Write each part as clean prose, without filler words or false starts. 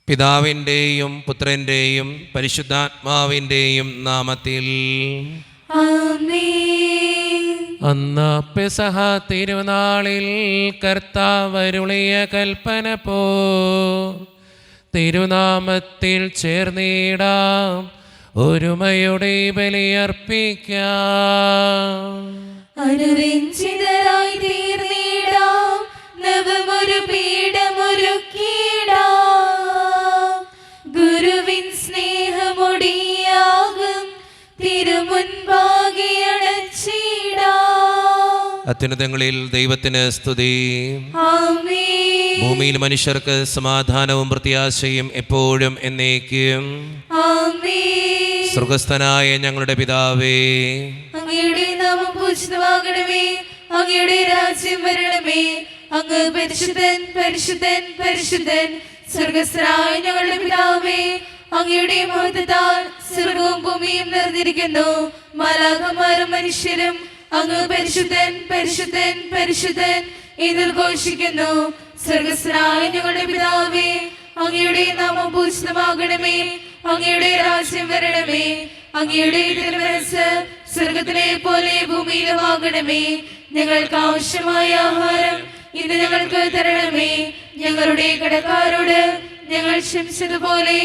പിതാവിൻ്റെയും പുത്രൻ്റെയും പരിശുദ്ധാത്മാവിൻ്റെയും നാമത്തിൽ ആമേൻ. അന്ന് പെസഹ തിരുനാളിൽ കർത്താവരുളിയ കൽപ്പന പോ തിരുനാമത്തിൽ ചേർന്നിടാം, ഒരുമയുടെ ബലിയർപ്പിക്കാം. അനുരഞ്ജിതരായി തീർന്നിടാം, നവമൊരു പീഠമൊരുക്കിടാം. ഗുരുവിൻ സ്നേഹമൊടിയാകും തിരുമുൻപാകെ അണച്ചിടാം. അത്യുന്നതങ്ങളിൽ ദൈവത്തിന് സ്തുതി. ആമേൻ. ഭൂമിയിൽ മനുഷ്യർക്ക് സമാധാനവും പ്രത്യാശയും എപ്പോഴും എന്നേക്കും. ആമേൻ. സ്വർഗസ്ഥനായ ഞങ്ങളുടെ പിതാവേ, അങ്ങയുടെ നാമം പൂജിതമാകണമേ, അങ്ങയുടെ രാജ്യം വരണമേ. അങ്ങ് പരിശുദ്ധൻ പരിശുദ്ധൻ പരിശുദ്ധൻ. സ്വർഗസ്ഥനായ ഞങ്ങളുടെ പിതാവേ, അങ്ങയുടെ മഹത്വത്താൽ സ്വർഗവും ഭൂമിയും നിറഞ്ഞിരിക്കുന്നു. മാലാഖമാരും മനുഷ്യരും അങ്ങ് പരിശുദ്ധൻ പരിശുദ്ധൻ പരിശുദ്ധൻ എന്ന് ഘോഷിക്കുന്നു. സ്വർഗസ്ഥനായ ഞങ്ങളുടെ പിതാവേ, അങ്ങയുടെ നാമം പൂജിതമാകണമേ, അങ്ങയുടെ രാജ്യം വരണമേ. അങ്ങയുടെ തിരുമനസ്സ് സ്വർഗത്തിലെ പോലെ ഭൂമിയിലുമാകണമേ. ഞങ്ങൾക്ക് ആവശ്യമായ ആഹാരം ഇന്ന് ഞങ്ങൾക്ക് തരണമേ. ഞങ്ങളുടെ കടക്കാരോട് ഞങ്ങൾ ക്ഷമിച്ചതുപോലെ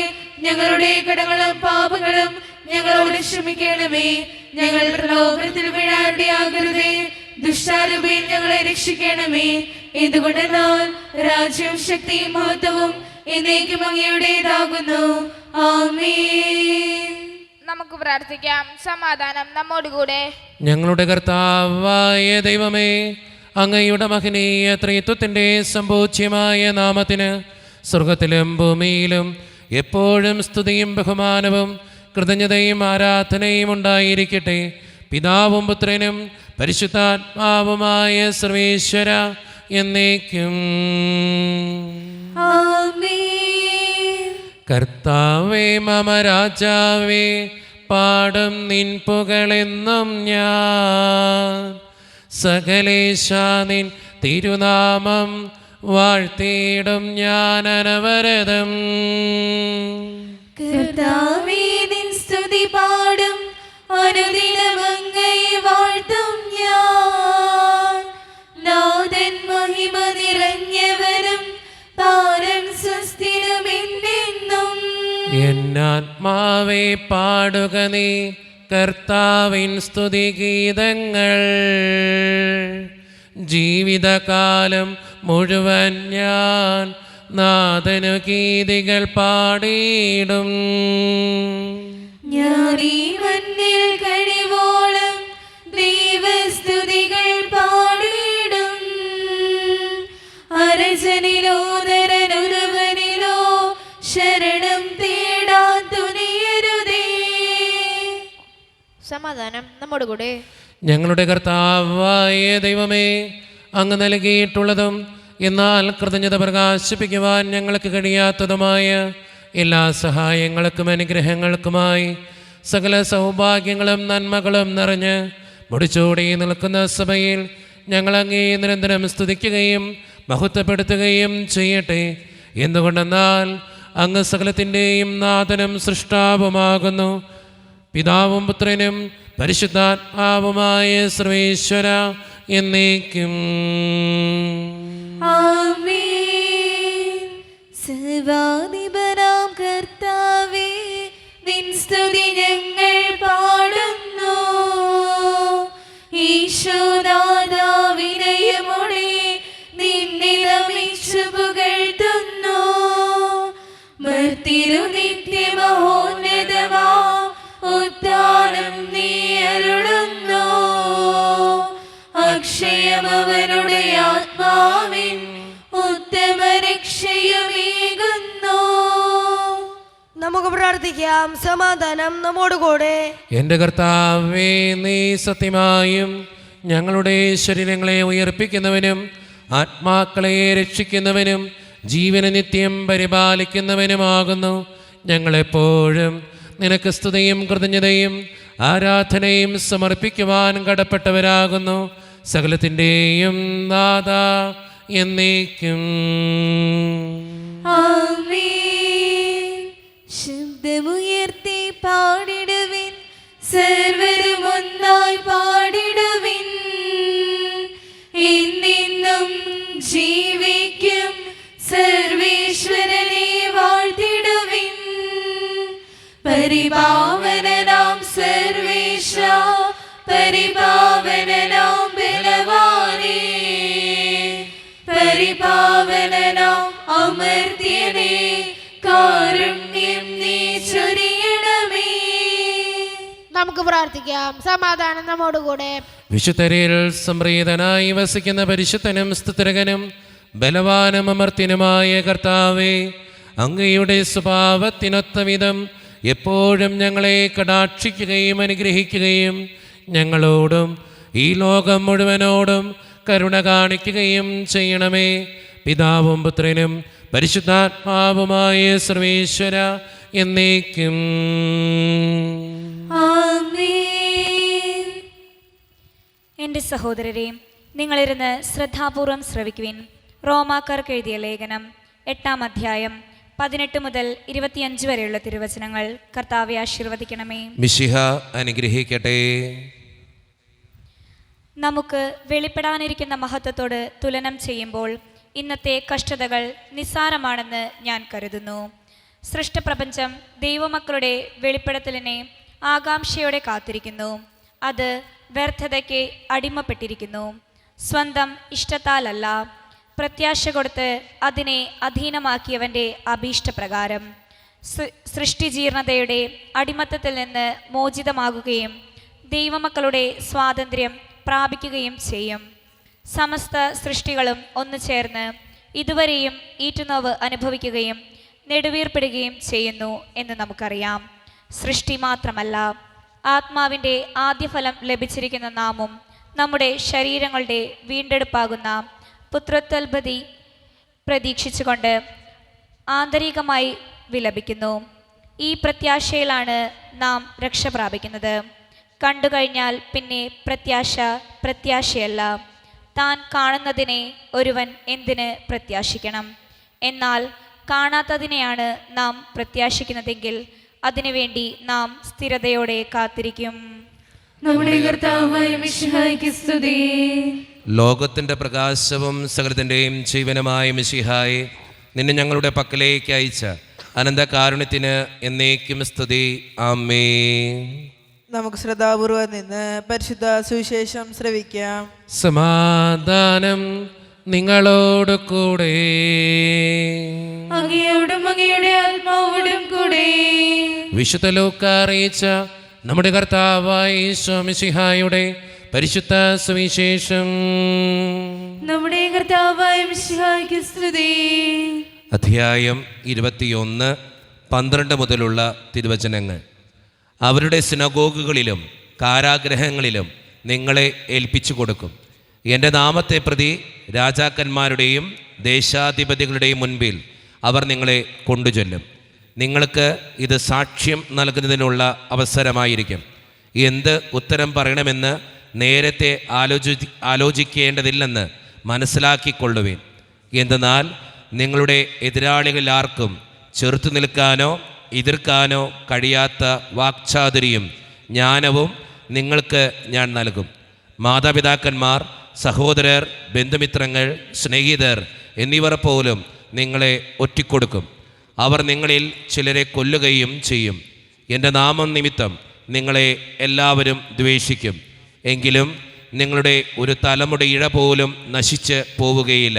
ഞങ്ങളുടെ കടങ്ങളും പാപങ്ങളും ഞങ്ങളോട് ക്ഷമിക്കണമേ. ഞങ്ങൾ പ്രലോഭനത്തിൽ വീഴാണ്ടിയാകരുതേ, ദുഷ്ടാരൂപിയിൽ ഞങ്ങളെ രക്ഷിക്കണമേ. എന്തുകൊണ്ടെന്നാൽ രാജ്യവും ശക്തിയും മഹത്വവും എന്നേക്കും അങ്ങയുടേതാകുന്നു. ആമേൻ. നമുക്ക് പ്രാർത്ഥിക്കാം. സമാധാനം നമ്മോടുകൂടെ. ഞങ്ങളുടെ കർത്താവായ ദൈവമേ, അങ്ങയുടെ മഹനീയ ത്രിത്വത്തിൻ്റെ സമ്പൂജ്യമായ നാമത്തിന് സ്വർഗത്തിലും ഭൂമിയിലും എപ്പോഴും സ്തുതിയും ബഹുമാനവും കൃതജ്ഞതയും ആരാധനയും ഉണ്ടായിരിക്കട്ടെ. പിതാവും പുത്രനും പരിശുദ്ധാത്മാവുമായ സർവേശ്വര എന്നേക്കും. ആമേൻ. കർത്താവേ മമ രാജാവേ, പാടും നിൻ പുകളെന്നും ഞാൻ. സകലേശ നിൻ തിരുനാമം വാഴ്ത്തിയിടും ഞാൻ അനവരതം. കർത്താവേ, നിൻ സ്തുതി പാടും, അനുദിനം അങ്ങയെ വാഴ്ത്തും ഞാൻ. നാഥൻ മഹിമ നിറഞ്ഞവനും താരം സുസ്ഥിരമെന്നെന്നും. എന്നാത്മാവേ പാടുക നീ കർത്താവിൻ സ്തുതിഗീതങ്ങൾ. ജീവിതകാലം മുഴുവൻ ഞാൻ നാഥനു ഗീതികൾ പാടിയിടും. ഞാൻ ഈ മണ്ണിൽ കഴിവോളം ദൈവസ്തുതികൾ പാടിയിടും. അരജനിലോ നരനൊരുവനിലോ ശരണം തേടാൻ തുനിയരുതേ. സമാധാനം നമ്മോടുകൂടെ. ഞങ്ങളുടെ കർത്താവായ ദൈവമേ, അങ്ങ് നൽകിയിട്ടുള്ളതും എന്നാൽ കൃതജ്ഞത പ്രകാശിപ്പിക്കുവാൻ ഞങ്ങൾക്ക് കഴിയാത്തതുമായ എല്ലാ സഹായങ്ങൾക്കും അനുഗ്രഹങ്ങൾക്കുമായി സകല സൗഭാഗ്യങ്ങളും നന്മകളും നിറഞ്ഞ് മുടിച്ചൂടി നിൽക്കുന്ന സഭയിൽ ഞങ്ങളങ്ങേ നിരന്തരം സ്തുതിക്കുകയും മഹത്വപ്പെടുത്തുകയും ചെയ്യട്ടെ. എന്തുകൊണ്ടെന്നാൽ അങ്ങ് സകലത്തിൻ്റെയും നാഥനും സൃഷ്ടാവുമാകുന്നു. പിതാവും പുത്രനും പരിശുദ്ധാത്മാവുമായ സർവേശ്വര എന്നേക്കും. ആമേൻ. സർവാധിപനാം കർത്താവേ, നിൻ സ്തുതി ഞങ്ങൾ പാടുന്നു. ഈശോനാഥാ, വിനയമോടെ നിന്നെ നമിച്ചു പുകഴ്ത്തുന്നു. മർത്തിരു നിത്യമഹോന്നതമാ ഉദ്ധാനം നീ അരുളുന്നു. അക്ഷയമവനുടെ ആത്മാവിൻ ഉത്തമ രക്ഷയുമേകുന്നു. നമുക്ക് പ്രാർത്ഥിക്കാം. സമാധാനം നമ്മോടുകൂടെ. എൻ്റെ കർത്താവേ, നീ സത്യമായും ഞങ്ങളുടെ ശരീരങ്ങളെ ഉയർപ്പിക്കുന്നവനും ആത്മാക്കളെ രക്ഷിക്കുന്നവനും ജീവനെ നിത്യം പരിപാലിക്കുന്നവനുമാകുന്നു. ഞങ്ങളെപ്പോഴും നിനക്ക് സ്തുതിയും കൃതജ്ഞതയും ആരാധനയും സമർപ്പിക്കുവാൻ കടപ്പെട്ടവരാകുന്നു. സകലത്തിൻ്റെയും നാഥ എന്നേക്കും. ആമേൻ. അതിപാവനനാം സർവേശ പരിപാവനനാം ബലവാനേ പരിപാവനനാം അമർത്യനേ കാരുണ്യം നീ ചൊരിയണമേ. നമുക്ക് പ്രാർത്ഥിക്കാം. സമാധാനം നമ്മോടുകൂടെ. വിശുദ്ധരിൽ സംപ്രീതനായി വസിക്കുന്ന പരിശുദ്ധനും സ്തുതിരകനും ബലവാനും അമർത്യനുമായ കർത്താവേ, അങ്ങയുടെ സ്വഭാവത്തിനൊത്ത വിധം എപ്പോഴും ഞങ്ങളെ കടാക്ഷിക്കുകയും അനുഗ്രഹിക്കുകയും ഞങ്ങളോടും ഈ ലോകം മുഴുവനോടും കരുണ കാണിക്കുകയും ചെയ്യണമേ. പിതാവും പുത്രനും പരിശുദ്ധാത്മാവുമായ സർവേശ്വര എന്നേക്കും. ആമേൻ. എൻ്റെ സഹോദരരെ, നിങ്ങളിരുന്ന് ശ്രദ്ധാപൂർവം ശ്രവിക്കുവിൻ. റോമാക്കാർക്ക് എഴുതിയ ലേഖനം 8-ാം അധ്യായം 18 മുതൽ 25 വരെയുള്ള തിരുവചനങ്ങൾ. കർത്താവെ ആശീർവദിക്കണമേ. മിശിഹ അനുഗ്രഹിക്കട്ടെ. നമുക്ക് വെളിപ്പെടാനിരിക്കുന്ന മഹത്വത്തോട് തുലനം ചെയ്യുമ്പോൾ ഇന്നത്തെ കഷ്ടതകൾ നിസ്സാരമാണെന്ന് ഞാൻ കരുതുന്നു. സൃഷ്ടപ്രപഞ്ചം ദൈവമക്കളുടെ വെളിപ്പെടുത്തലിനെ ആകാംക്ഷയോടെ കാത്തിരിക്കുന്നു. അത് വ്യർത്ഥതയ്ക്ക് അടിമപ്പെട്ടിരിക്കുന്നു. സ്വന്തം ഇഷ്ടത്താലല്ല, പ്രത്യാശ കൊടുത്ത് അതിനെ അധീനമാക്കിയവൻ്റെ അഭീഷ്ടപ്രകാരം സൃഷ്ടിജീർണതയുടെ അടിമത്തത്തിൽ നിന്ന് മോചിതമാകുകയും ദൈവമക്കളുടെ സ്വാതന്ത്ര്യം പ്രാപിക്കുകയും ചെയ്യും. സമസ്ത സൃഷ്ടികളും ഒന്നു ചേർന്ന് ഇതുവരെയും ഈറ്റുനോവ് അനുഭവിക്കുകയും നെടുവീർപ്പിടുകയും ചെയ്യുന്നു എന്ന് നമുക്കറിയാം. സൃഷ്ടി മാത്രമല്ല, ആത്മാവിൻ്റെ ആദ്യഫലം ലഭിച്ചിരിക്കുന്ന നാമും നമ്മുടെ ശരീരങ്ങളുടെ വീണ്ടെടുപ്പാകുന്ന പുത്രത്വൽപതി പ്രതീക്ഷിച്ചുകൊണ്ട് ആന്തരികമായി വിലപിക്കുന്നു. ഈ പ്രത്യാശയിലാണ് നാം രക്ഷ പ്രാപിക്കുന്നത്. കണ്ടുകഴിഞ്ഞാൽ പിന്നെ പ്രത്യാശയല്ല. താൻ കാണുന്നതിനെ ഒരുവൻ എന്തിന് പ്രത്യാശിക്കണം? എന്നാൽ കാണാത്തതിനെയാണ് നാം പ്രത്യാശിക്കുന്നതെങ്കിൽ അതിനുവേണ്ടി നാം സ്ഥിരതയോടെ കാത്തിരിക്കും. നമ്മുടെ കർത്താവായ മിശിഹായ്ക്ക് സ്തുതി. ലോകത്തിൻ്റെ പ്രകാശവും സകലത്തിൻ്റെയും ജീവനുമായ മിശിഹായെ, നിന്നെ ഞങ്ങളുടെ പക്കലേക്ക് അയച്ച അനന്തകാരുണ്യത്തിന് എന്നേക്കും സ്തുതി. ആമേൻ. നമുക്ക് ശ്രദ്ധാപൂർവം നിന്ന് പരിശുദ്ധ സുവിശേഷം ശ്രവിക്കാം. സമാധാനം നിങ്ങളോട് കൂടെ. അങ്ങയോടും അങ്ങയുടെ ആത്മാവോടും കൂടെ. വിശുദ്ധ ലൂക്കാ അറിയിച്ച നമ്മുടെ കർത്താവായ ഈശോ മിശിഹായുടെ പരിശുദ്ധ സുവിശേഷം. നമ്മുടെ കർത്താവായ മിശിഹായ്ക്ക് സ്തുതി. അധ്യായം 21, 12 മുതലുള്ള തിരുവചനങ്ങൾ. അവരുടെ സിനഗോഗുകളിലും കാരാഗ്രഹങ്ങളിലും നിങ്ങളെ ഏൽപ്പിച്ചു കൊടുക്കും. എൻ്റെ നാമത്തെ പ്രതി രാജാക്കന്മാരുടെയും ദേശാധിപതികളുടെയും മുൻപിൽ അവർ നിങ്ങളെ കൊണ്ടുചൊല്ലും. നിങ്ങൾക്ക് ഇത് സാക്ഷ്യം നൽകുന്നതിനുള്ള അവസരമായിരിക്കും. എന്ത് ഉത്തരം പറയണമെന്ന് നേരത്തെ ആലോചിക്കേണ്ടതില്ലെന്ന് മനസ്സിലാക്കിക്കൊള്ളുവിൻ. എന്തെന്നാൽ നിങ്ങളുടെ എതിരാളികളിൽ ആർക്കും ചെറുത്തു നിൽക്കാനോ എതിർക്കാനോ കഴിയാത്ത വാക്ചാതുരിയും ജ്ഞാനവും നിങ്ങൾക്ക് ഞാൻ നൽകും. മാതാപിതാക്കന്മാർ, സഹോദരർ, ബന്ധുമിത്രങ്ങൾ, സ്നേഹിതർ എന്നിവർ പോലും നിങ്ങളെ ഒറ്റിക്കൊടുക്കും. അവർ നിങ്ങളിൽ ചിലരെ കൊല്ലുകയും ചെയ്യും. എൻ്റെ നാമം നിമിത്തം നിങ്ങളെ എല്ലാവരും ദ്വേഷിക്കും. എങ്കിലും നിങ്ങളുടെ ഒരു തലമുടി ഇഴ പോലും നശിച്ച് പോവുകയില്ല.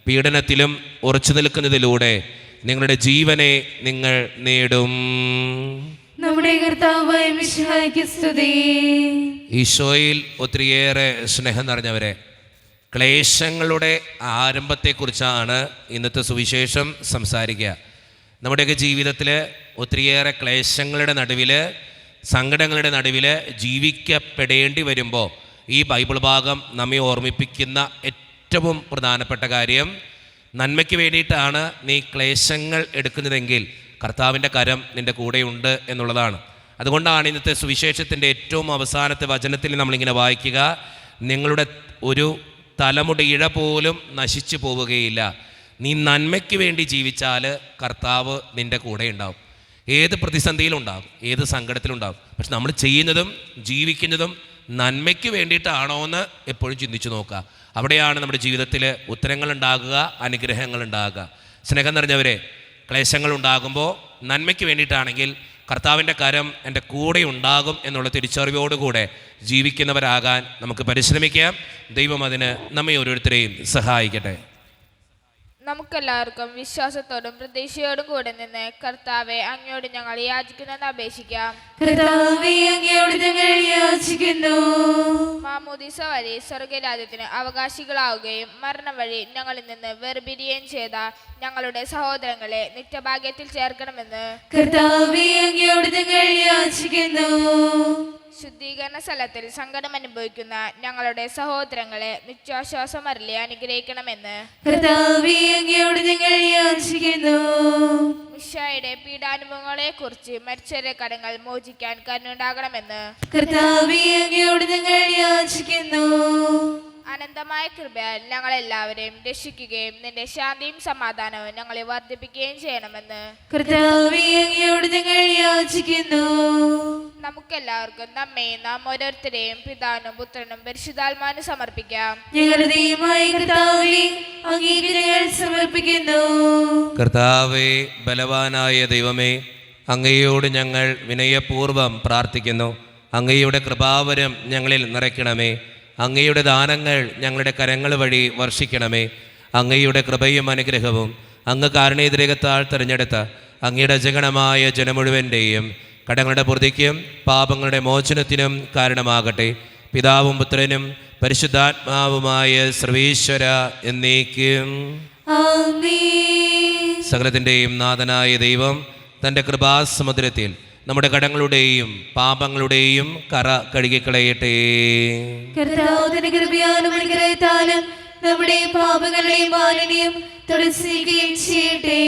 പീഡനത്തിലും ഉറച്ചു നിൽക്കുന്നതിലൂടെ നിങ്ങളുടെ ജീവനെ നിങ്ങൾ നേടും. നമ്മുടെ കർത്താവായ മിശിഹായ്ക്ക് സ്തുതി. ഈശോയിൽ ഒത്തിരിയേറെ സ്നേഹം നിറഞ്ഞവരെ, ക്ലേശങ്ങളുടെ ആരംഭത്തെക്കുറിച്ചാണ് ഇന്നത്തെ സുവിശേഷം സംസാരിക്കുക. നമ്മുടെയൊക്കെ ജീവിതത്തിൽ ഒത്തിരിയേറെ ക്ലേശങ്ങളുടെ നടുവിൽ, സങ്കടങ്ങളുടെ നടുവിൽ ജീവിക്കപ്പെടേണ്ടി വരുമ്പോൾ ഈ ബൈബിൾ ഭാഗം നമ്മെ ഓർമ്മിപ്പിക്കുന്ന ഏറ്റവും പ്രധാനപ്പെട്ട കാര്യം, നന്മയ്ക്ക് വേണ്ടിയിട്ടാണ് നീ ക്ലേശങ്ങൾ എടുക്കുന്നതെങ്കിൽ കർത്താവിൻ്റെ കരം നിൻ്റെ കൂടെയുണ്ട് എന്നുള്ളതാണ്. അതുകൊണ്ടാണ് ഇന്നത്തെ സുവിശേഷത്തിൻ്റെ ഏറ്റവും അവസാനത്തെ വചനത്തിൽ നമ്മളിങ്ങനെ വായിക്കുക, നിങ്ങളുടെ ഒരു തലമുടി ഇഴ പോലും നശിച്ചു പോവുകയില്ല. നീ നന്മയ്ക്ക് വേണ്ടി ജീവിച്ചാൽ കർത്താവ് നിൻ്റെ കൂടെ ഉണ്ടാവും. ഏത് പ്രതിസന്ധിയിലുണ്ടാകും, ഏത് സങ്കടത്തിലുണ്ടാകും. പക്ഷെ നമ്മൾ ചെയ്യുന്നതും ജീവിക്കുന്നതും നന്മയ്ക്ക് വേണ്ടിയിട്ടാണോ എന്ന് എപ്പോഴും ചിന്തിച്ചു നോക്കുക. അവിടെയാണ് നമ്മുടെ ജീവിതത്തിൽ ഉത്തരങ്ങളുണ്ടാകുക, അനുഗ്രഹങ്ങളുണ്ടാകുക. സ്നേഹം നിറഞ്ഞവരെ, ക്ലേശങ്ങളുണ്ടാകുമ്പോൾ നന്മയ്ക്ക് വേണ്ടിയിട്ടാണെങ്കിൽ കർത്താവിൻ്റെ കരം എൻ്റെ കൂടെ ഉണ്ടാകും എന്നുള്ള തിരിച്ചറിവോടുകൂടെ ജീവിക്കുന്നവരാകാൻ നമുക്ക് പരിശ്രമിക്കാം. ദൈവം അതിന് നമ്മെ ഓരോരുത്തരെയും സഹായിക്കട്ടെ. നമുക്കെല്ലാവർക്കും വിശ്വാസത്തോടും പ്രതീക്ഷയോടും കൂടെ നിന്ന് കർത്താവെ അങ്ങയോട് ഞങ്ങൾ യാചിക്കുന്നെന്ന് അപേക്ഷിക്കാം. കർത്താവേ, അങ്ങയോട് ഞങ്ങൾ യാചിക്കുന്നു. മാമോദീസ വഴി സ്വർഗരാജ്യത്തിന് അവകാശികളാവുകയും മരണം വഴി ഞങ്ങളിൽ നിന്ന് വേർപിരിയുകയും ചെയ്ത ഞങ്ങളുടെ സഹോദരങ്ങളെ നിത്യഭാഗ്യത്തിൽ ചേർക്കണമെന്ന് കർത്താവേ, അങ്ങയോട് ഞങ്ങൾ യാചിക്കുന്നു. ശുദ്ധീകരണ സ്ഥലത്തിൽ സങ്കടം അനുഭവിക്കുന്ന ഞങ്ങളുടെ സഹോദരങ്ങളെ നിത്യാശ്വാസം അരുളി അനുഗ്രഹിക്കണമെന്ന് കർത്താവേ, അങ്ങയോട് ഞങ്ങൾ യാചിക്കുന്നു. മിശിഹായുടെ പീഡാനുഭവങ്ങളെ കുറിച്ച് മരിച്ചവരുടെ കടങ്ങൾ മോചിക്കാൻ കരുണയുണ്ടാകണമെന്ന് കർത്താവേ, അങ്ങയോട് ഞങ്ങൾ യാചിക്കുന്നു. അനന്തമായ കൃപയാൽ ഞങ്ങളെല്ലാവരെയും രക്ഷിക്കുകയും നിന്റെ ശാന്തിയും സമാധാനവും ഞങ്ങളെ വർദ്ധിപ്പിക്കുകയും ചെയ്യണമെന്ന് കർത്താവേ, അങ്ങയോട് ഞങ്ങൾ യാചിക്കുന്നു. നമുക്കെല്ലാവർക്കും നമ്മെയും നാം ഓരോരുത്തരെയും പിതാവിനും പുത്രനും പരിശുദ്ധാത്മാവിനും സമർപ്പിക്കാം. ഞങ്ങളുടെ ദൈവമായ കർത്താവേ, അങ്ങേക്ക് ഞങ്ങൾ സമർപ്പിക്കുന്നു. കർത്താവേ, ബലവാനായ ദൈവമേ, അങ്ങയോട് ഞങ്ങൾ വിനയപൂർവ്വം പ്രാർത്ഥിക്കുന്നു. അങ്ങയുടെ കൃപാവരം ഞങ്ങളിൽ നിറയ്ക്കണമേ. അങ്ങയുടെ ദാനങ്ങൾ ഞങ്ങളുടെ കരങ്ങൾ വഴി വർഷിക്കണമേ. അങ്ങയുടെ കൃപയും അനുഗ്രഹവും അങ്ങ് കാരുണ്യതിരകത്താൽ തിരഞ്ഞെടുത്ത അങ്ങയുടെ അജഗണമായ ജനം മുഴുവൻ്റെയും കടങ്ങളുടെ പൂർത്തിക്കും പാപങ്ങളുടെ മോചനത്തിനും കാരണമാകട്ടെ. പിതാവും പുത്രനും പരിശുദ്ധാത്മാവുമായ സർവീശ്വര എന്നേക്കും ആമേൻ. സകലത്തിൻ്റെയും നാഥനായ ദൈവം തൻ്റെ കൃപാസമുദ്രത്തിൽ നമ്മുടെ കടങ്ങളുടെയും പാപങ്ങളുടെയും കറ കഴുകിക്കളയട്ടെ. കർത്താവ് തന്റെ കൃപയാലും അനുഗ്രഹത്താലും നമ്മുടെ പാപങ്ങളുടെയും മാലിന്യം തുടച്ചിരിക്കുകയും ചെയ്യട്ടെ.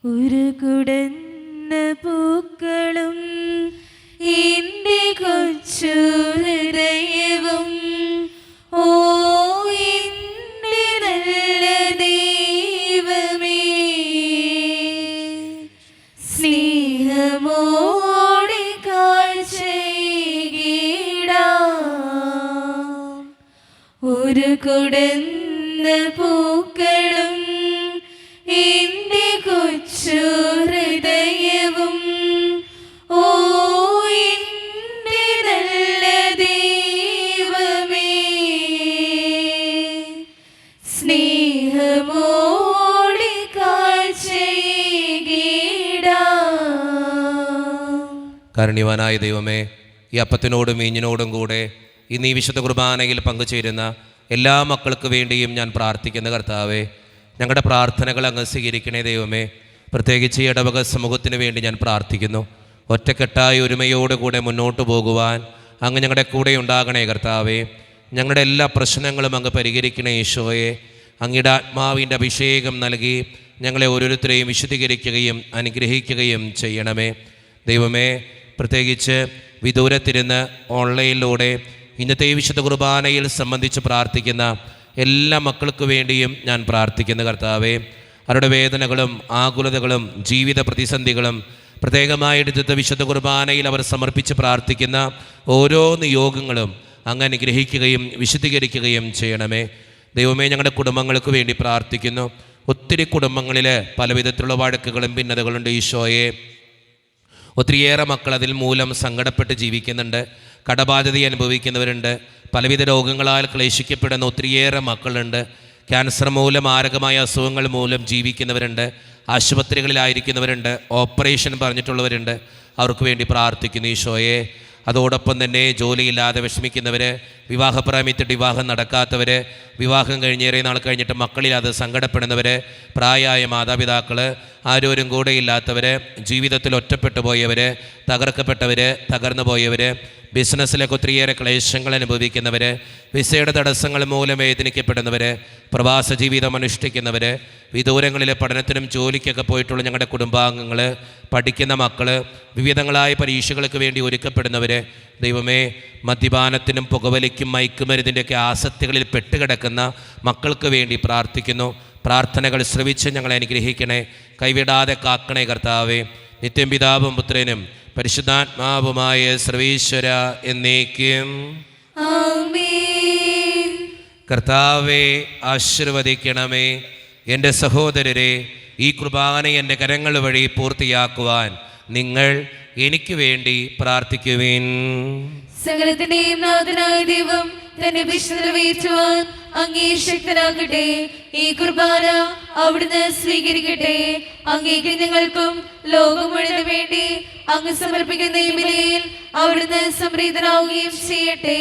ഒരു കുടന്ന പൂക്കളും എന്റെ കൊച്ചു ഹൃദയവും ഓ എന്റെ നല്ല ദൈവമേ, സ്നേഹമോടെ കാഴ്ചയിടാം. ഒരു കുടന്ന പൂക്കളും എന്റെ കൊച്ചു ഹൃദയവും ഓ എന്റെ നല്ല ദൈവമേ, സ്നേഹമോടെ കാഴ്ചയിടാം. കാരുണ്യവാനായ ദൈവമേ, ഈ അപ്പത്തിനോടും വീഞ്ഞിനോടും കൂടെ ഇന്ന് ഈ വിശുദ്ധ കുർബാനയിൽ പങ്കുചേരുന്ന എല്ലാ മക്കൾക്ക് വേണ്ടിയും ഞാൻ പ്രാർത്ഥിക്കുന്ന കർത്താവേ, ഞങ്ങളുടെ പ്രാർത്ഥനകൾ അങ്ങ് സ്വീകരിക്കണേ ദൈവമേ. പ്രത്യേകിച്ച് ഈ ഇടവക സമൂഹത്തിന് വേണ്ടി ഞാൻ പ്രാർത്ഥിക്കുന്നു. ഒറ്റക്കെട്ടായി ഒരുമയോടുകൂടെ മുന്നോട്ട് പോകുവാൻ അങ്ങ് ഞങ്ങളുടെ കൂടെ ഉണ്ടാകണേ കർത്താവേ. ഞങ്ങളുടെ എല്ലാ പ്രശ്നങ്ങളും അങ്ങ് പരിഹരിക്കണേ ഈശോയെ. അങ്ങയുടെ ആത്മാവിൻ്റെ അഭിഷേകം നൽകി ഞങ്ങളെ ഓരോരുത്തരെയും വിശുദ്ധീകരിക്കുകയും അനുഗ്രഹിക്കുകയും ചെയ്യണമേ ദൈവമേ. പ്രത്യേകിച്ച് വിദൂരത്തിരുന്ന് ഓൺലൈനിലൂടെ ഇന്നത്തെ ഈ വിശുദ്ധ കുർബാനയിൽ സംബന്ധിച്ച് പ്രാർത്ഥിക്കുന്ന എല്ലാ മക്കൾക്ക് വേണ്ടിയും ഞാൻ പ്രാർത്ഥിക്കുന്ന കർത്താവേ. അവരുടെ വേദനകളും ആകുലതകളും ജീവിത പ്രതിസന്ധികളും പ്രത്യേകമായിട്ട് വിശുദ്ധ കുർബാനയിൽ അവർ സമർപ്പിച്ച് പ്രാർത്ഥിക്കുന്ന ഓരോ നിയോഗങ്ങളും അങ്ങ് അനുഗ്രഹിക്കുകയും വിശുദ്ധീകരിക്കുകയും ചെയ്യണമേ ദൈവമേ. ഞങ്ങളുടെ കുടുംബങ്ങൾക്ക് വേണ്ടി പ്രാർത്ഥിക്കുന്നു. ഒത്തിരി കുടുംബങ്ങളിൽ പലവിധത്തിലുള്ള വഴക്കുകളും ഭിന്നതകളുണ്ട് ഈശോയെ. ഒത്തിരിയേറെ മക്കൾ അതിൽ മൂലം സങ്കടപ്പെട്ട് ജീവിക്കുന്നുണ്ട്. കടബാധ്യത അനുഭവിക്കുന്നവരുണ്ട്. പലവിധ രോഗങ്ങളാൽ ക്ലേശിക്കപ്പെടുന്ന ഒത്തിരിയേറെ മക്കളുണ്ട്. ക്യാൻസർ മൂലം മാരകമായ അസുഖങ്ങൾ മൂലം ജീവിക്കുന്നവരുണ്ട്. ആശുപത്രികളിലായിരിക്കുന്നവരുണ്ട്. ഓപ്പറേഷൻ പറഞ്ഞിട്ടുള്ളവരുണ്ട്. അവർക്ക് വേണ്ടി പ്രാർത്ഥിക്കുന്നു ഈശോയെ. അതോടൊപ്പം തന്നെ ജോലിയില്ലാതെ വിഷമിക്കുന്നവർ, വിവാഹപ്രായത്തിൽ വിവാഹം നടക്കാത്തവർ, വിവാഹം കഴിഞ്ഞേറെ നാൾ കഴിഞ്ഞിട്ട് മക്കളില്ലാതെ സങ്കടപ്പെടുന്നവർ, പ്രായമായ മാതാപിതാക്കൾ, ആരോരും കൂടെയില്ലാത്തവർ, ജീവിതത്തിൽ ഒറ്റപ്പെട്ടു പോയവർ, തകർക്കപ്പെട്ടവർ, തകർന്നു പോയവർ, ബിസിനസ്സിലൊക്കെ ഒത്തിരിയേറെ ക്ലേശങ്ങൾ അനുഭവിക്കുന്നവർ, വിസയുടെ തടസ്സങ്ങൾ മൂലം വേദനിക്കപ്പെടുന്നവർ, പ്രവാസ ജീവിതം അനുഷ്ഠിക്കുന്നവർ, വിദൂരങ്ങളിലെ പഠനത്തിനും ജോലിക്കൊക്കെ പോയിട്ടുള്ള ഞങ്ങളുടെ കുടുംബാംഗങ്ങൾ, പഠിക്കുന്ന മക്കൾ, വിവിധങ്ങളായ പരീക്ഷകൾക്ക് വേണ്ടി ഒരുക്കപ്പെടുന്നവർ ദൈവമേ. മദ്യപാനത്തിനും പുകവലിക്കും മയക്കുമരുന്നിൻ്റെയൊക്കെ ആസക്തികളിൽ പെട്ടുകിടക്കുന്ന മക്കൾക്ക് വേണ്ടി പ്രാർത്ഥിക്കുന്നു. പ്രാർത്ഥനകൾ ശ്രവിച്ച് ഞങ്ങളെ അനുഗ്രഹിക്കണേ, കൈവിടാതെ കാക്കണേ കർത്താവേ. നിത്യം പിതാവും പുത്രനും പരിശുദ്ധാത്മാവുമായ സർവീശ്വര എന്നേക്കും ആമേൻ. കർത്താവെ ആശീർവദിക്കണമേ. എൻ്റെ സഹോദരരെ, ഈ കുർബാന എൻ്റെ കരങ്ങൾ വഴി പൂർത്തിയാക്കുവാൻ നിങ്ങൾ എനിക്ക് വേണ്ടി പ്രാർത്ഥിക്കുവിൻ. സകലത്തിന്റെയും നാഥനായ ദൈവം തന്റെ വിശുദ്ധ നിറവേറ്റുവാൻ അങ്ങേ ശക്തനാക്കട്ടെ. ഈ കുർബാന അവിടുന്ന് സ്വീകരിക്കട്ടെ. അങ്ങേക്ക് ഞങ്ങൾക്കും ലോകം മുഴുവന് വേണ്ടി അങ്ങ് സമർപ്പിക്കുന്ന ഈ ബലിയിൽ അവിടുന്ന് സംപ്രീതനാവുകയും ചെയ്യട്ടെ.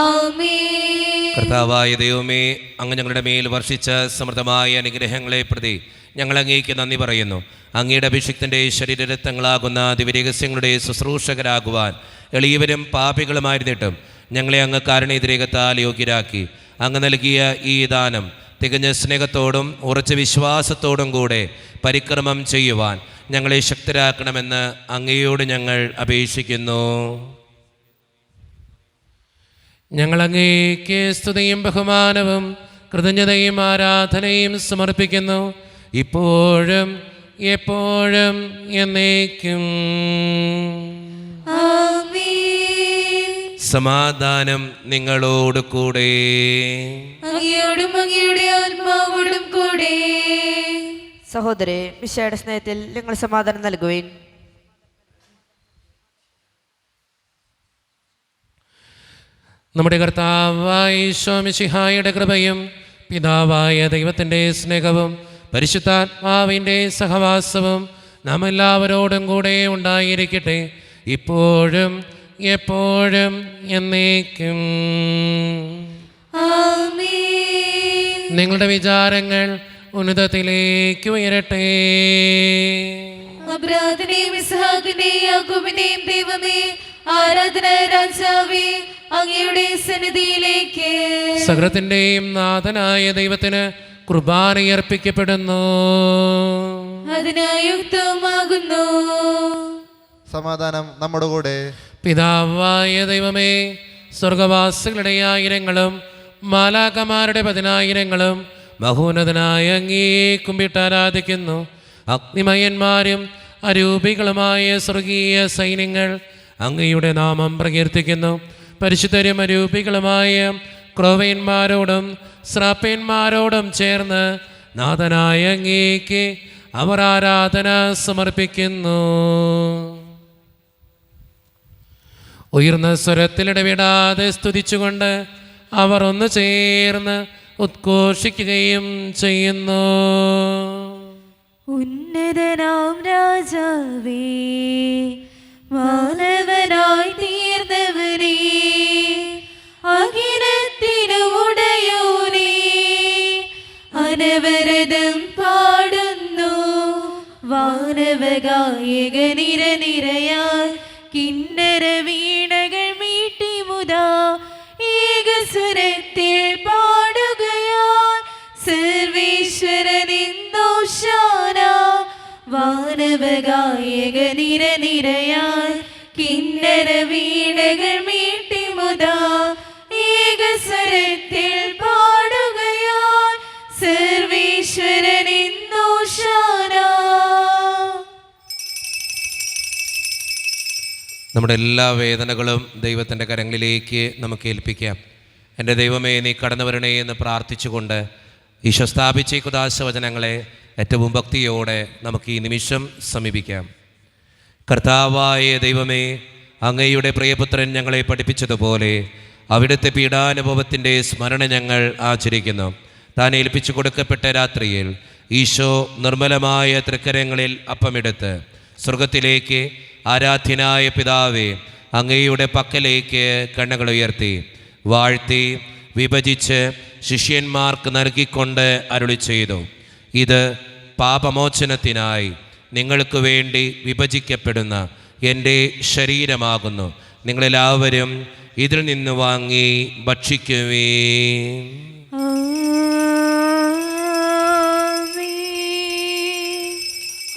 ആമേൻ. കർത്താവായ ദൈവമേ, അങ്ങ് ഞങ്ങളുടെ മേൽ വർഷിച്ച സമൃദ്ധമായ അനുഗ്രഹങ്ങളെ പ്രതി ഞങ്ങൾ അങ്ങേക്ക് നന്ദി പറയുന്നു. അങ്ങയുടെ അഭിഷിക്തൻ്റെ ശരീരരക്തങ്ങളാകുന്ന ദിവ്യരഹസ്യങ്ങളുടെ ശുശ്രൂഷകരാകുവാൻ എളിയവരും പാപികളുമായിരുന്നിട്ടും ഞങ്ങളെ അങ്ങ് കാരുണ്യതിരേകത്താൽ യോഗ്യരാക്കി. അങ്ങ് നൽകിയ ഈ ദാനം തികഞ്ഞ സ്നേഹത്തോടും ഉറച്ച വിശ്വാസത്തോടും കൂടെ പരിക്രമം ചെയ്യുവാൻ ഞങ്ങളെ ശക്തരാക്കണമെന്ന് അങ്ങയോട് ഞങ്ങൾ അപേക്ഷിക്കുന്നു. ഞങ്ങൾ അങ്ങേക്ക് സ്തുതിയും ബഹുമാനവും കൃതജ്ഞതയും ആരാധനയും സമർപ്പിക്കുന്നു, ഇപ്പോഴും എപ്പോഴും എന്നേക്കും. ആമേൻ. സമാധാനം നിങ്ങളോട് കൂടെ. അങ്ങയോടും അങ്ങയുടെ ആത്മാവോടും കൂടെ. സഹോദരെ, മിശിഹായുടെ സ്നേഹത്തിൽ നിങ്ങൾ സമാധാനം നൽകുവിൻ. നമ്മുടെ കർത്താവായ ഈശോ മിശിഹായുടെ കൃപയും പിതാവായ ദൈവത്തിൻ്റെ സ്നേഹവും പരിശുദ്ധാത്മാവിൻ്റെ സഹവാസവും നാം എല്ലാവരോടും കൂടെ ഉണ്ടായിരിക്കട്ടെ, ഇപ്പോഴും എപ്പോഴും എന്നേക്കും. ആമേൻ. നിങ്ങളുടെ വിചാരങ്ങൾ ഉന്നതത്തിലേക്ക് ഉയരട്ടെ. അബ്രാഹത്തിന്റെയും ഇസ്ഹാക്കിന്റെയും യാക്കോബിന്റെയും ദൈവമേ, ആരാധന രാജാവേ, അങ്ങയുടെ സന്നിധിയിലേക്ക് സകലത്തിൻ്റെയും നാഥനായ ദൈവത്തിന് കുർബാനയർപ്പിക്കപ്പെടുന്നു. അതിനായി യുക്തമാകുന്നു. സമാധാനം നമ്മുടെ കൂടെ. പിതാവായ ദൈവമേ, സ്വർഗവാസികളുടെ ആയിരങ്ങളും മാലാകമാരുടെ 10,000ങ്ങളും മഹോന്നതനായ അങ്ങേ കുമ്പിട്ട് ആരാധിക്കുന്നു. അഗ്നിമയന്മാരും അരൂപികളുമായ സ്വർഗീയ സൈന്യങ്ങൾ അങ്ങയുടെ നാമം പ്രകീർത്തിക്കുന്നു. പരിശുദ്ധരും അരൂപികളുമായ ക്രോവന്മാരോടും ശ്രാപ്പന്മാരോടും ചേർന്ന് നാഥനായ അങ്ങേക്ക് അവർ ആരാധന സമർപ്പിക്കുന്നു. ഉയർന്ന സ്വരത്തിലിടവിടാതെ സ്തുതിച്ചുകൊണ്ട് അവർ ഒന്ന് ചേർന്ന് ഉദ്ഘോഷിക്കുകയും ചെയ്യുന്നു. ഉന്നതനാം രാജാവേ, മാനവനായി തീർന്നവനേ, അഖിലത്തിനുമുടയോനേ, അനവരതം പാടുന്നു വാനവഗായകനിരനിരയാൽ കിന്നര വീണകൾ മീട്ടിമുതാ ഏകസ്വരത്തിൽ പാടുകയാൽ സർവേശ്വരനിന്നോശാന വാനവഗായകനിരനിരയാൽ കിന്നര വീണകൾ മീട്ടിമുതാ ഏകസ്വരത്തിൽ പാടുകയാൽ സർവേശ്വരനിന്നോശാന. നമ്മുടെ എല്ലാ വേദനകളും ദൈവത്തിൻ്റെ കരങ്ങളിലേക്ക് നമുക്ക് ഏൽപ്പിക്കാം. എൻ്റെ ദൈവമേ, നീ കടന്നു വരണേ എന്ന് പ്രാർത്ഥിച്ചുകൊണ്ട് ഈശോ സ്ഥാപിച്ച ഈ കുദാശവചനങ്ങളെ ഏറ്റവും ഭക്തിയോടെ നമുക്ക് ഈ നിമിഷം സമീപിക്കാം. കർത്താവായ ദൈവമേ, അങ്ങയുടെ പ്രിയപുത്രൻ ഞങ്ങളെ പഠിപ്പിച്ചതുപോലെ അവിടുത്തെ പീഡാനുഭവത്തിൻ്റെ സ്മരണ ഞങ്ങൾ ആചരിക്കുന്നു. താൻ ഏൽപ്പിച്ചു കൊടുക്കപ്പെട്ട രാത്രിയിൽ ഈശോ നിർമ്മലമായ തൃക്കരങ്ങളിൽ അപ്പമെടുത്ത് സ്വർഗത്തിലേക്ക് ആരാധ്യനായ പിതാവേ, അങ്ങയുടെ പക്കലേക്ക് കണ്ണുകൾ ഉയർത്തി വാഴ്ത്തി വിഭജിച്ച് ശിഷ്യന്മാർക്ക് നൽകിക്കൊണ്ട് അരുളി ചെയ്തു, ഇത് പാപമോചനത്തിനായി നിങ്ങൾക്ക് വേണ്ടി വിഭജിക്കപ്പെടുന്ന എൻ്റെ ശരീരമാകുന്നു. നിങ്ങളെല്ലാവരും ഇതിൽ നിന്ന് വാങ്ങി ഭക്ഷിക്കുവീൻ.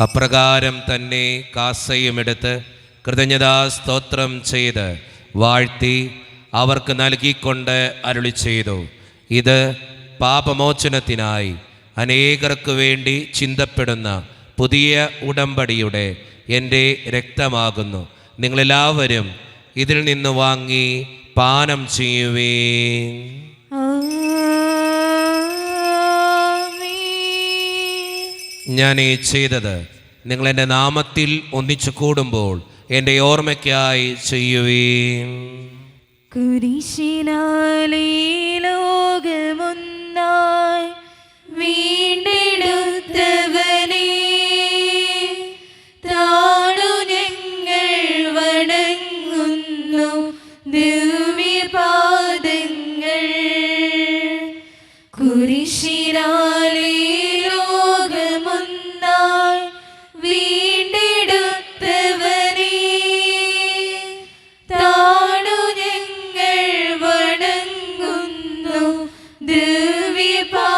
അപ്രകാരം തന്നെ കാസയുമെടുത്ത് കൃതജ്ഞതാ സ്തോത്രം ചെയ്ത് വാഴ്ത്തി അവർക്ക് നൽകിക്കൊണ്ട് അരുളി ചെയ്തു, ഇത് പാപമോചനത്തിനായി അനേകർക്ക് വേണ്ടി ചിന്തപ്പെടുന്ന പുതിയ ഉടമ്പടിയുടെ എൻ്റെ രക്തമാകുന്നു. നിങ്ങളെല്ലാവരും ഇതിൽ നിന്ന് വാങ്ങി പാനം ചെയ്യുവീൻ. ഞാൻ ഈ ചെയ്തത് നിങ്ങളെൻ്റെ നാമത്തിൽ ഒന്നിച്ചു കൂടുമ്പോൾ എൻ്റെ ഓർമ്മയ്ക്കായി ചെയ്യുവീൻ. കുരിശിനാലേ ലോകമൊന്നായി വീണ്ടെടുത്തവനേ, താണു ഞങ്ങൾ വണങ്ങുന്നു ദിവ്യപാദങ്ങൾ. കുരിശിനാലേ ലോകമൊന്നായി വീണ്ടെടുത്തവനേ, താണു ഞങ്ങൾ വണങ്ങുന്നു ദിവ്യപാദങ്ങൾ.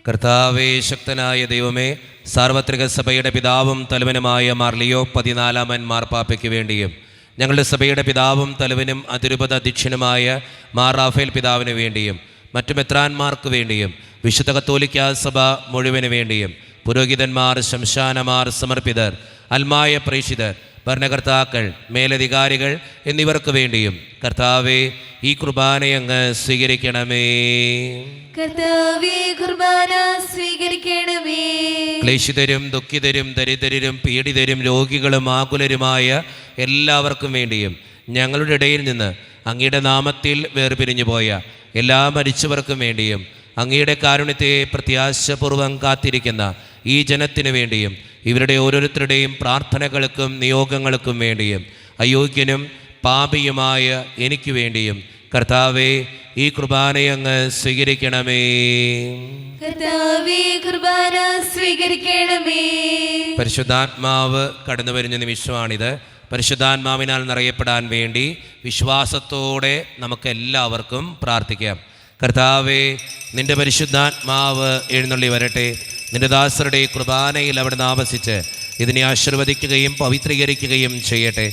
കർത്താവേ, ശക്തനായ ദൈവമേ, സാർവത്രിക സഭയുടെ പിതാവും തലവനുമായ മാർ ലിയോ 14 മാർപ്പാപ്പയ്ക്ക് വേണ്ടിയും ഞങ്ങളുടെ സഭയുടെ പിതാവും തലവനും അതിരൂപത അധ്യക്ഷനുമായ മാർ റാഫേൽ പിതാവിന് വേണ്ടിയും മറ്റു മെത്രാന്മാർക്ക് വേണ്ടിയും വിശുദ്ധ കത്തോലിക്കാ സഭ മുഴുവന് വേണ്ടിയും പുരോഹിതന്മാർ, ശംശാനമാർ, സമർപ്പിതർ, അൽമായ പ്രേക്ഷിതർ, ഭരണകർത്താക്കൾ, മേലധികാരികൾ എന്നിവർക്ക് വേണ്ടിയും കർത്താവേ, ഈ കുർബാനയങ്ങ് സ്വീകരിക്കണമേ. കർത്താവേ, കുർബാന സ്വീകരിക്കണമേ. ക്ലേശിതരും ദുഃഖിതരും ദരിദ്രരും പീഡിതരും രോഗികളും ആകുലരുമായ എല്ലാവർക്കും വേണ്ടിയും ഞങ്ങളുടെ ഇടയിൽ നിന്ന് അങ്ങയുടെ നാമത്തിൽ വേർപിരിഞ്ഞു പോയ എല്ലാ മരിച്ചവർക്കും വേണ്ടിയും അങ്ങയുടെ കാരുണ്യത്തെ പ്രത്യാശപൂർവ്വം കാത്തിരിക്കുന്ന ഈ ജനത്തിനു വേണ്ടിയും ഇവരുടെ ഓരോരുത്തരുടെയും പ്രാർത്ഥനകൾക്കും നിയോഗങ്ങൾക്കും വേണ്ടിയും അയോഗ്യനും പാപിയുമായ എനിക്ക് വേണ്ടിയും കർത്താവേ, ഈ കുർബാനയങ്ങ് സ്വീകരിക്കണമേ. കർത്താവേ, കുർബാന സ്വീകരിക്കണമേ. പരിശുദ്ധാത്മാവ് കടന്നു വരുന്ന നിമിഷമാണിത്. പരിശുദ്ധാത്മാവിനാൽ നിറയപ്പെടാൻ വേണ്ടി വിശ്വാസത്തോടെ നമുക്കെല്ലാവർക്കും പ്രാർത്ഥിക്കാം. കർത്താവേ, നിൻ്റെ പരിശുദ്ധാത്മാവ് എഴുന്നള്ളി വരട്ടെ. നിൻ്റെ ദാസരുടെ കുർബാനയിൽ അവിടെ ആവസിച്ച് ഇതിനെ ആശീർവദിക്കുകയും പവിത്രീകരിക്കുകയും ചെയ്യട്ടെ.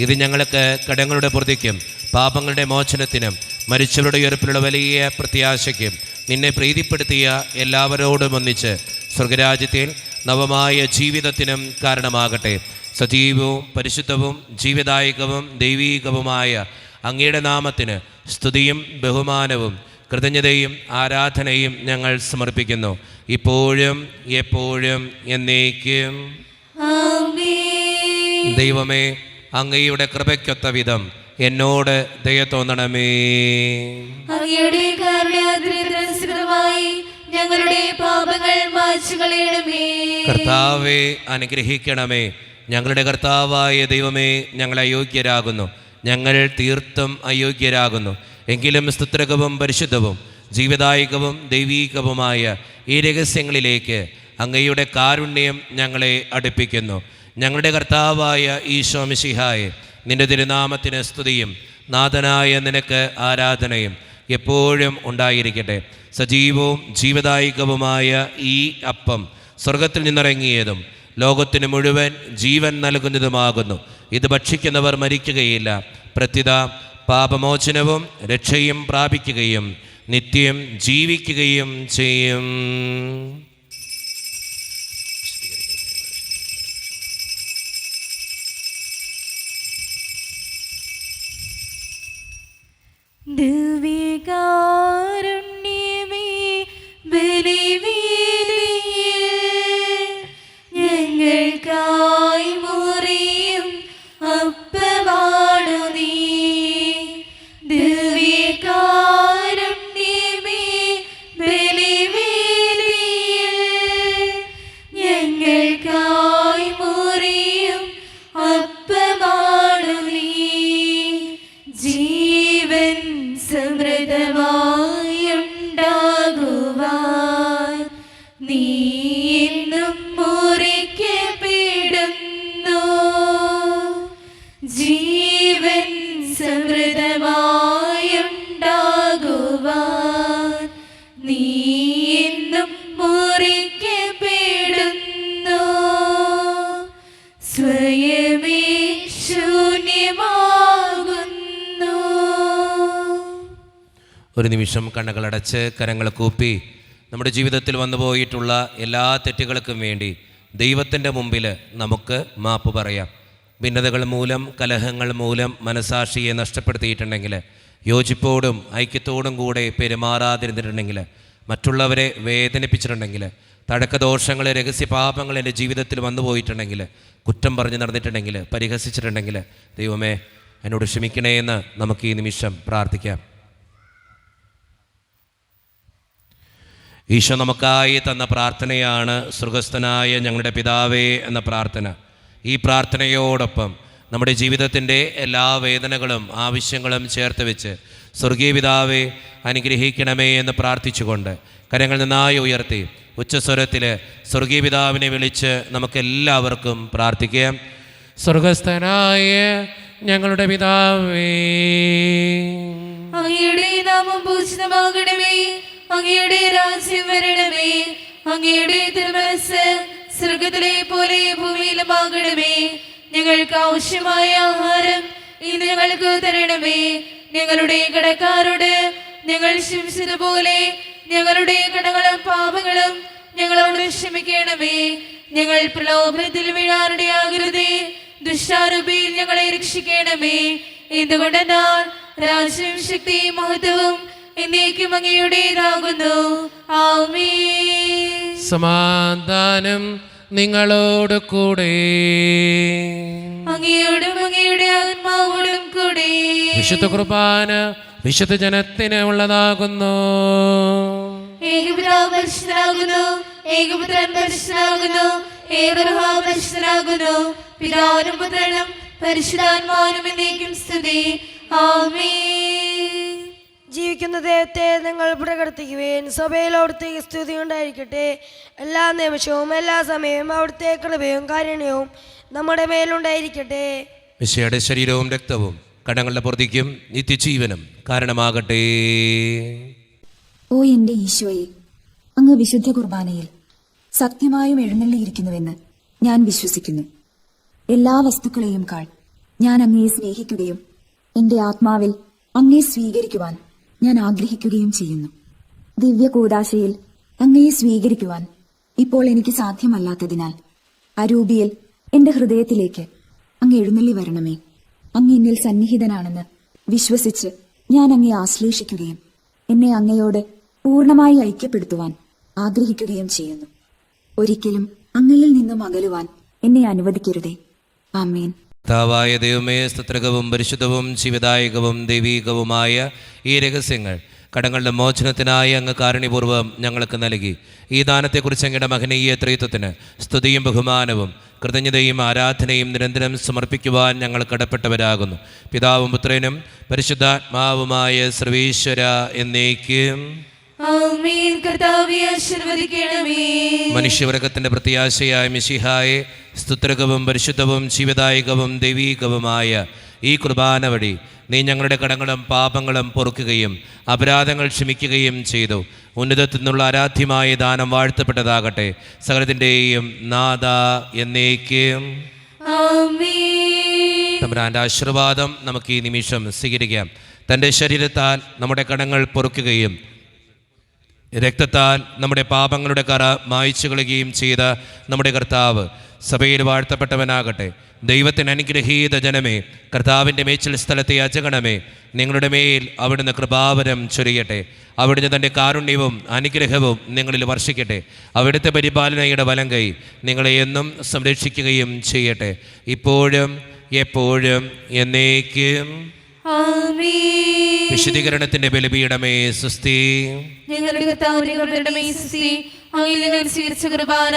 ഇത് ഞങ്ങൾക്ക് കടങ്ങളുടെ പൊറുതിക്കും പാപങ്ങളുടെ മോചനത്തിനും മരിച്ചവരുടെ ഉയർപ്പിലുള്ള വലിയ പ്രത്യാശയ്ക്കും നിന്നെ പ്രീതിപ്പെടുത്തിയ എല്ലാവരോടും ഒന്നിച്ച് സ്വർഗരാജ്യത്തിൽ നവമായ ജീവിതത്തിനും കാരണമാകട്ടെ. സജീവവും പരിശുദ്ധവും ജീവദായകവും ദൈവീകവുമായ അങ്ങയുടെ നാമത്തിന് സ്തുതിയും ബഹുമാനവും കൃതജ്ഞതയും ആരാധനയും ഞങ്ങൾ സമർപ്പിക്കുന്നു, ഇപ്പോഴും എപ്പോഴും എന്നേക്കും. ആമേൻ. ദൈവമേ, അങ്ങയുടെ കൃപയ്ക്കൊത്ത വിധം എന്നോട് ദയ തോന്നണമേ. അങ്ങയുടെ കാരുണ്യാദ്രതനുസൃതമായി ഞങ്ങളുടെ പാപങ്ങൾ മായ്ച്ചു കളയണമേ. കർത്താവെ, അനുഗ്രഹിക്കണമേ. ഞങ്ങളുടെ കർത്താവായ ദൈവമേ, ഞങ്ങൾ അയോഗ്യരാകുന്നു, ഞങ്ങൾ തീർത്തും അയോഗ്യരാകുന്നു. എങ്കിലും സ്തുത്രകവും പരിശുദ്ധവും ജീവദായകവും ദൈവീകവുമായ ഈ രഹസ്യങ്ങളിലേക്ക് അങ്ങയുടെ കാരുണ്യം ഞങ്ങളെ അടുപ്പിക്കുന്നു. ഞങ്ങളുടെ കർത്താവായ ഈശോ മിശിഹായെ, നിന്റെ തിരുനാമത്തിന് സ്തുതിയും നാഥനായ നിനക്ക് ആരാധനയും എപ്പോഴും ഉണ്ടായിരിക്കട്ടെ. സജീവവും ജീവദായകവുമായ ഈ അപ്പം സ്വർഗത്തിൽ നിന്നിറങ്ങിയതും ലോകത്തിന് മുഴുവൻ ജീവൻ നൽകുന്നതുമാകുന്നു. ഇത് ഭക്ഷിക്കുന്നവർ മരിക്കുകയില്ല, പ്രത്യുത പാപമോചനവും രക്ഷയും പ്രാപിക്കുകയും നിത്യം ജീവിക്കുകയും ചെയ്യും. ദിവ്യകാരുണ്യമേ, ബലിവേദിയിൽ ഞങ്ങൾക്കായി മുറിയും അപ്പമാണു നീ. ദിവ്യകാരുണ്യമേ, ബലിവേദിയിൽ ഞങ്ങൾക്കായി മുറിയും അപ്പമാണു നീ. ജീവൻ സമൃദ്ധമായുണ്ടാകുവാൻ നീ എന്നും മുറിക്കപ്പെടുന്നു. ജീവൻ സമൃദ്ധമായുണ്ടാകുവാൻ നീ എന്നും മുറിക്കപ്പെടുന്നു. സ്വയമേ ശൂന്യമാകുന്നു. ഒരു നിമിഷം കണ്ണുകളടച്ച് കരങ്ങൾ കൂപ്പി നമ്മുടെ ജീവിതത്തിൽ വന്നുപോയിട്ടുള്ള എല്ലാ തെറ്റുകൾക്കും വേണ്ടി ദൈവത്തിൻ്റെ മുമ്പിൽ നമുക്ക് മാപ്പ് പറയാം. ഭിന്നതകൾ മൂലം, കലഹങ്ങൾ മൂലം മനസാക്ഷിയെ നഷ്ടപ്പെടുത്തിയിട്ടുണ്ടെങ്കിൽ, യോജിപ്പോടും ഐക്യത്തോടും കൂടെ പെരുമാറാതിരുന്നിട്ടുണ്ടെങ്കിൽ മറ്റുള്ളവരെ വേദനിപ്പിച്ചിട്ടുണ്ടെങ്കിൽ, തഴക്കദോഷങ്ങൾ, രഹസ്യപാപങ്ങൾ എൻ്റെ ജീവിതത്തിൽ വന്നു പോയിട്ടുണ്ടെങ്കിൽ, കുറ്റം പറഞ്ഞ് നടന്നിട്ടുണ്ടെങ്കിൽ, പരിഹസിച്ചിട്ടുണ്ടെങ്കിൽ, ദൈവമേ എന്നോട് ക്ഷമിക്കണേ എന്ന് നമുക്ക് ഈ നിമിഷം പ്രാർത്ഥിക്കാം. ഈശോ നമുക്കായി തന്ന പ്രാർത്ഥനയാണ് സ്വർഗസ്ഥനായ ഞങ്ങളുടെ പിതാവേ എന്ന പ്രാർത്ഥന. ഈ പ്രാർത്ഥനയോടൊപ്പം നമ്മുടെ ജീവിതത്തിൻ്റെ എല്ലാ വേദനകളും ആവശ്യങ്ങളും ചേർത്ത് വെച്ച് സ്വർഗീയ പിതാവേ അനുഗ്രഹിക്കണമേ എന്ന് പ്രാർത്ഥിച്ചുകൊണ്ട് കരങ്ങൾ നന്നായി ഉയർത്തി ഉച്ചസ്വരത്തിൽ സ്വർഗീയ പിതാവിനെ വിളിച്ച് നമുക്കെല്ലാവർക്കും പ്രാർത്ഥിക്കാം. സ്വർഗസ്ഥനായ ഞങ്ങളുടെ പിതാവേ, അങ്ങയുടെ നാമം പൂജിതമാകണമേ, അങ്ങയുടെ രാജ്യം വരണമേ, അങ്ങയുടെ തിരുമനസ്സ് സ്വർഗത്തിലെ പോലെ ഭൂമിയിലുമാകണമേ. ഞങ്ങൾക്ക് ആവശ്യമായ ആഹാരം ഇന്ന് ഞങ്ങൾക്ക് തരണമേ. ഞങ്ങളുടെ കടക്കാരോട് ഞങ്ങൾ ക്ഷമിച്ചതുപോലെ ഞങ്ങളുടെ കടങ്ങളും പാപങ്ങളും ഞങ്ങളോട് ക്ഷമിക്കണമേ. ഞങ്ങൾ പ്രലോഭനത്തിൽ വീഴാനിടയാകരുതേ, ദുഷ്ടാരൂപിയിൽ ഞങ്ങളെ രക്ഷിക്കണമേ. എന്തുകൊണ്ടെന്നാൽ രാജ്യം, ശക്തിയും മഹത്വവും എന്നേക്കും അങ്ങയുടേതാകുന്നു. ആമേൻ. സമാധാനം നിങ്ങളോട് കൂടെ. അങ്ങയോടും അങ്ങയുടെ ആത്മാവോടും കൂടെ. വിശുദ്ധ കുർബാന വിശുദ്ധ ജനത്തിന് ഉള്ളതാകുന്നു. ഏകപിതാവ് പരിശുദ്ധനാകുന്നു, ഏകപുത്രൻ പരിശുദ്ധനാകുന്നു, ഏകരൂഹ പരിശുദ്ധനാകുന്നു. പിതാവിനും പുത്രനും പരിശുദ്ധാത്മാവിനും എന്നേക്കും സ്തുതി. ആമേൻ. ജീവിക്കുന്ന ദൈവത്തെ നിങ്ങൾ പ്രകീർത്തിക്കുവേൻ. സഭയിൽ അവിടുത്തെ സ്തുതി ഉണ്ടായിരിക്കട്ടെ. എല്ലാ നിമിഷവും എല്ലാ സമയവും അവിടുത്തെ കൃപയും കാരുണ്യവും നമ്മുടെ മേലുണ്ടായിരിക്കട്ടെ. മിശിഹായുടെ ശരീരവും രക്തവും കടങ്ങളുടെ പൊറുതിക്കും നിത്യജീവനും കാരണമാകട്ടെ. ഓ എന്റെ ഈശോയെ, അങ്ങ് വിശുദ്ധ കുർബാനയിൽ സത്യമായും എഴുന്നള്ളിയിരിക്കുന്നുവെന്ന് ഞാൻ വിശ്വസിക്കുന്നു. എല്ലാ വസ്തുക്കളെയും കാൾ ഞാൻ അങ്ങയെ സ്നേഹിക്കുകയും എന്റെ ആത്മാവിൽ അങ്ങയെ സ്വീകരിക്കുവാൻ ഞാൻ ആഗ്രഹിക്കുകയും ചെയ്യുന്നു. ദിവ്യ കൂദാശയിൽ അങ്ങയെ സ്വീകരിക്കുവാൻ ഇപ്പോൾ എനിക്ക് സാധ്യമല്ലാത്തതിനാൽ അരൂപിയിൽ എന്റെ ഹൃദയത്തിലേക്ക് അങ്ങ് എഴുന്നള്ളി വരണമേ. അങ്ങ് എന്നിൽ സന്നിഹിതനാണെന്ന് വിശ്വസിച്ച് ഞാൻ അങ്ങയെ ആശ്ലേഷിക്കുകയും എന്നെ അങ്ങയോട് പൂർണ്ണമായി ഐക്യപ്പെടുത്തുവാൻ ആഗ്രഹിക്കുകയും ചെയ്യുന്നു. ഒരിക്കലും അങ്ങയിൽ നിന്നും അകലുവാൻ എന്നെ അനുവദിക്കരുതേ. ആമേൻ. കർത്താവായ ദൈവമേ, സ്തുത്രകവും പരിശുദ്ധവും ജീവദായകവും ദൈവീകവുമായ ഈ രഹസ്യങ്ങൾ കടങ്ങളുടെ മോചനത്തിനായി അങ്ങ് കാരുണ്യപൂർവ്വം ഞങ്ങൾക്ക് നൽകി. ഈ ദാനത്തെക്കുറിച്ച് അങ്ങയുടെ മഹനീയ ത്രിത്വത്തിന് സ്തുതിയും ബഹുമാനവും കൃതജ്ഞതയും ആരാധനയും നിരന്തരം സമർപ്പിക്കുവാൻ ഞങ്ങൾ കടപ്പെട്ടവരാകുന്നു. പിതാവും പുത്രനും പരിശുദ്ധാത്മാവുമായ സർവീശ്വര എന്നേക്കും ആമേൻ. കർത്താവേ ആശീർവദിക്കണമേ. മനുഷ്യവർഗത്തിന്റെ പ്രത്യാശയായ മിശിഹായെ, സ്തുത്രകവും പരിശുദ്ധവും ജീവദായകവും ദൈവീകവുമായ ഈ കുർബാന വഴി നീ ഞങ്ങളുടെ കടങ്ങളും പാപങ്ങളും പൊറുക്കുകയും അപരാധങ്ങൾ ക്ഷമിക്കുകയും ചെയ്തു. ഉന്നതത്തിൽ നിന്നുള്ള ആരാധ്യമായ ദാനം വാഴ്ത്തപ്പെട്ടതാകട്ടെ. സകലത്തിൻ്റെയും നാഥ എന്നേക്കും ആമേൻ. തമ്പുരാന്റെ ആശീർവാദം നമുക്ക് ഈ നിമിഷം സ്വീകരിക്കാം. തൻ്റെ ശരീരത്താൽ നമ്മുടെ കടങ്ങൾ പൊറുക്കുകയും രക്തത്താൽ നമ്മുടെ പാപങ്ങളുടെ കറ മായ്ച്ചു കളയുകയും ചെയ്ത നമ്മുടെ കർത്താവ് സഭയിൽ വാഴ്ത്തപ്പെട്ടവനാകട്ടെ. ദൈവത്തിന് അനുഗ്രഹീത ജനമേ, കർത്താവിൻ്റെ മേച്ചിൽ സ്ഥലത്തെ യാചകണമേ, നിങ്ങളുടെ മേൽ അവിടുന്ന് കൃപാവരം ചൊരിയട്ടെ. അവിടുന്ന് തൻ്റെ കാരുണ്യവും അനുഗ്രഹവും നിങ്ങളിൽ വർഷിക്കട്ടെ. അവിടുത്തെ പരിപാലനയുടെ വലം കൈ നിങ്ങളെ എന്നും സംരക്ഷിക്കുകയും ചെയ്യട്ടെ, ഇപ്പോഴും എപ്പോഴും എന്നേക്കും. വിശുദ്ധീകരണത്തിന്റെ ബലിപീഠമേ സുസ്തി. ഞങ്ങളുടെ കർത്താവിനെ സ്തുതി. അങ്ങയിൽ ഞങ്ങൾ സ്വീകരിച്ച കുർബാന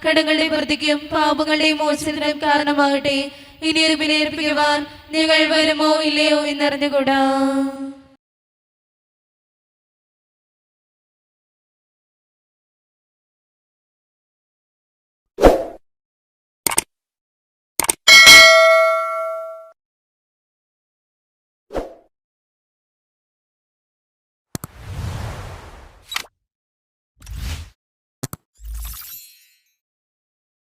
കടങ്ങളുടെ പ്രതിക്കും പാപങ്ങളുടെ മോചനത്തിനും കാരണമാകട്ടെ. ഇനിയൊരു ബലിയർപ്പിക്കുവാൻ ഞങ്ങൾ വരുമോ ഇല്ലയോ എന്നറിഞ്ഞുകൂടാ.